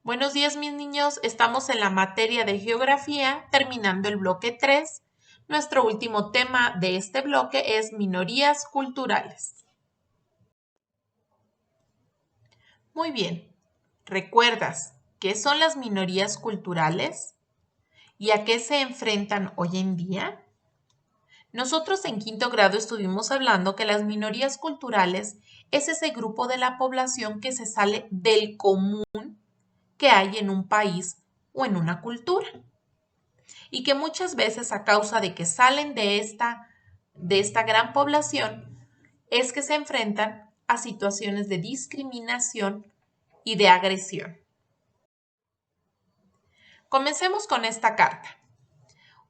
Buenos días, mis niños. Estamos en la materia de geografía, terminando el bloque 3. Nuestro último tema de este bloque es minorías culturales. Muy bien. ¿Recuerdas qué son las minorías culturales y a qué se enfrentan hoy en día? Nosotros en quinto grado estuvimos hablando que las minorías culturales es ese grupo de la población que se sale del común que hay en un país o en una cultura. Y que muchas veces a causa de que salen de esta gran población es que se enfrentan a situaciones de discriminación y de agresión. Comencemos con esta carta.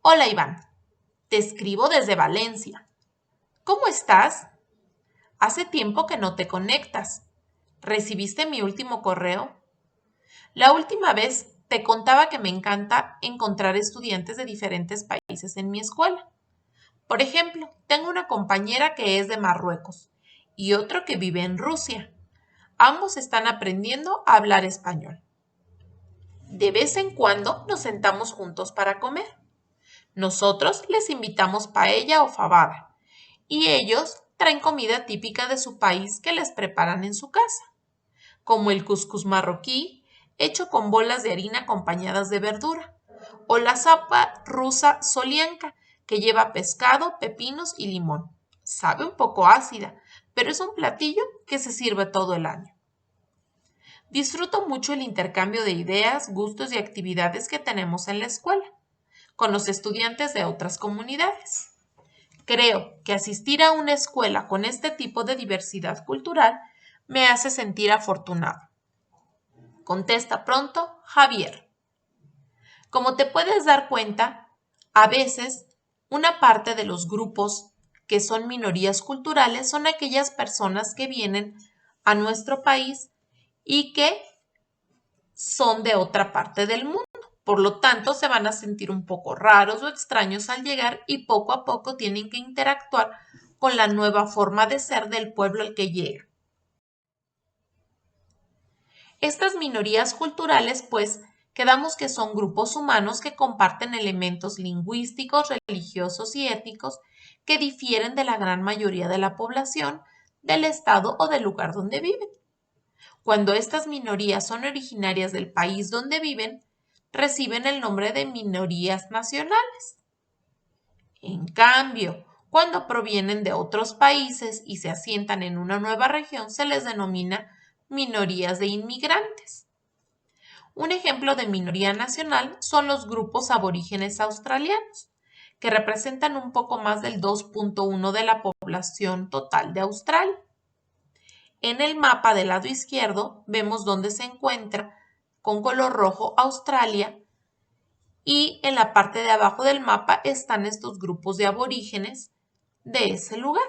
Hola Iván, te escribo desde Valencia. ¿Cómo estás? Hace tiempo que no te conectas. ¿Recibiste mi último correo? La última vez te contaba que me encanta encontrar estudiantes de diferentes países en mi escuela. Por ejemplo, tengo una compañera que es de Marruecos y otro que vive en Rusia. Ambos están aprendiendo a hablar español. De vez en cuando nos sentamos juntos para comer. Nosotros les invitamos paella o fabada y ellos traen comida típica de su país que les preparan en su casa, como el cuscús marroquí hecho con bolas de harina acompañadas de verdura, o la sopa rusa solienka, que lleva pescado, pepinos y limón. Sabe un poco ácida, pero es un platillo que se sirve todo el año. Disfruto mucho el intercambio de ideas, gustos y actividades que tenemos en la escuela, con los estudiantes de otras comunidades. Creo que asistir a una escuela con este tipo de diversidad cultural me hace sentir afortunado. Contesta pronto, Javier. Como te puedes dar cuenta, a veces una parte de los grupos que son minorías culturales son aquellas personas que vienen a nuestro país y que son de otra parte del mundo. Por lo tanto, se van a sentir un poco raros o extraños al llegar y poco a poco tienen que interactuar con la nueva forma de ser del pueblo al que llega. Estas minorías culturales, pues, quedamos que son grupos humanos que comparten elementos lingüísticos, religiosos y étnicos que difieren de la gran mayoría de la población, del estado o del lugar donde viven. Cuando estas minorías son originarias del país donde viven, reciben el nombre de minorías nacionales. En cambio, cuando provienen de otros países y se asientan en una nueva región, se les denomina minorías de inmigrantes. Un ejemplo de minoría nacional son los grupos aborígenes australianos, que representan un poco más del 2.1 de la población total de Australia. En el mapa del lado izquierdo vemos dónde se encuentra con color rojo Australia y en la parte de abajo del mapa están estos grupos de aborígenes de ese lugar.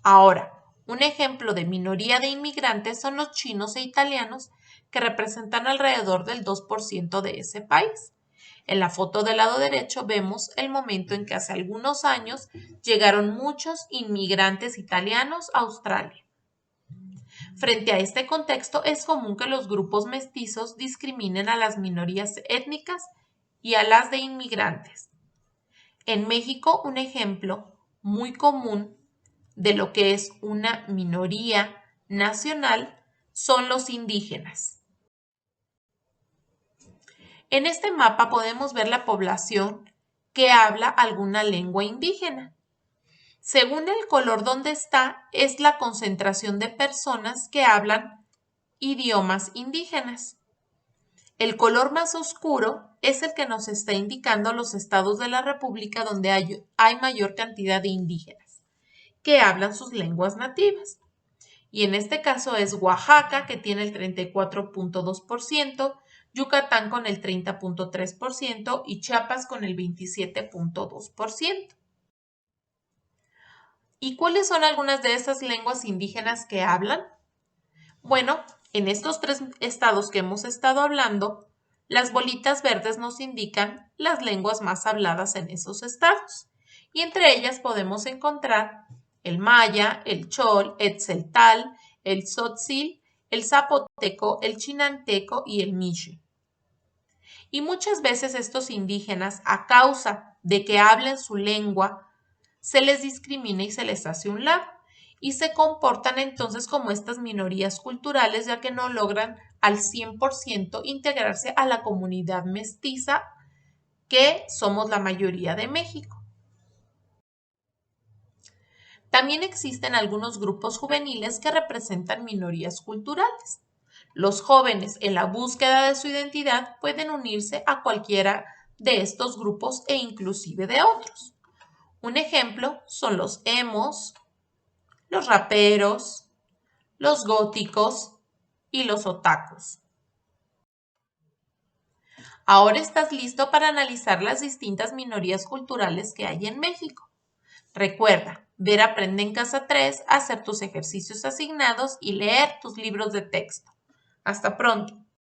Ahora, un ejemplo de minoría de inmigrantes son los chinos e italianos, que representan alrededor del 2% de ese país. En la foto del lado derecho vemos el momento en que hace algunos años llegaron muchos inmigrantes italianos a Australia. Frente a este contexto, es común que los grupos mestizos discriminen a las minorías étnicas y a las de inmigrantes. En México, un ejemplo muy común de lo que es una minoría nacional son los indígenas. En este mapa podemos ver la población que habla alguna lengua indígena. Según el color donde está, es la concentración de personas que hablan idiomas indígenas. El color más oscuro es el que nos está indicando los estados de la República donde hay mayor cantidad de indígenas que hablan sus lenguas nativas. Y en este caso es Oaxaca, que tiene el 34.2%, Yucatán con el 30.3% y Chiapas con el 27.2%. ¿Y cuáles son algunas de esas lenguas indígenas que hablan? Bueno, en estos 3 estados que hemos estado hablando, las bolitas verdes nos indican las lenguas más habladas en esos estados. Y entre ellas podemos encontrar el maya, el chol, el tzeltal, el tzotzil, el zapoteco, el chinanteco y el mixe. Y muchas veces estos indígenas, a causa de que hablen su lengua, se les discrimina y se les hace un lado. Y se comportan entonces como estas minorías culturales, ya que no logran al 100% integrarse a la comunidad mestiza, que somos la mayoría de México. También existen algunos grupos juveniles que representan minorías culturales. Los jóvenes, en la búsqueda de su identidad, pueden unirse a cualquiera de estos grupos e inclusive de otros. Un ejemplo son los emos, los raperos, los góticos y los otakus. Ahora estás listo para analizar las distintas minorías culturales que hay en México. Recuerda, ver Aprende en Casa 3, hacer tus ejercicios asignados y leer tus libros de texto. Hasta pronto.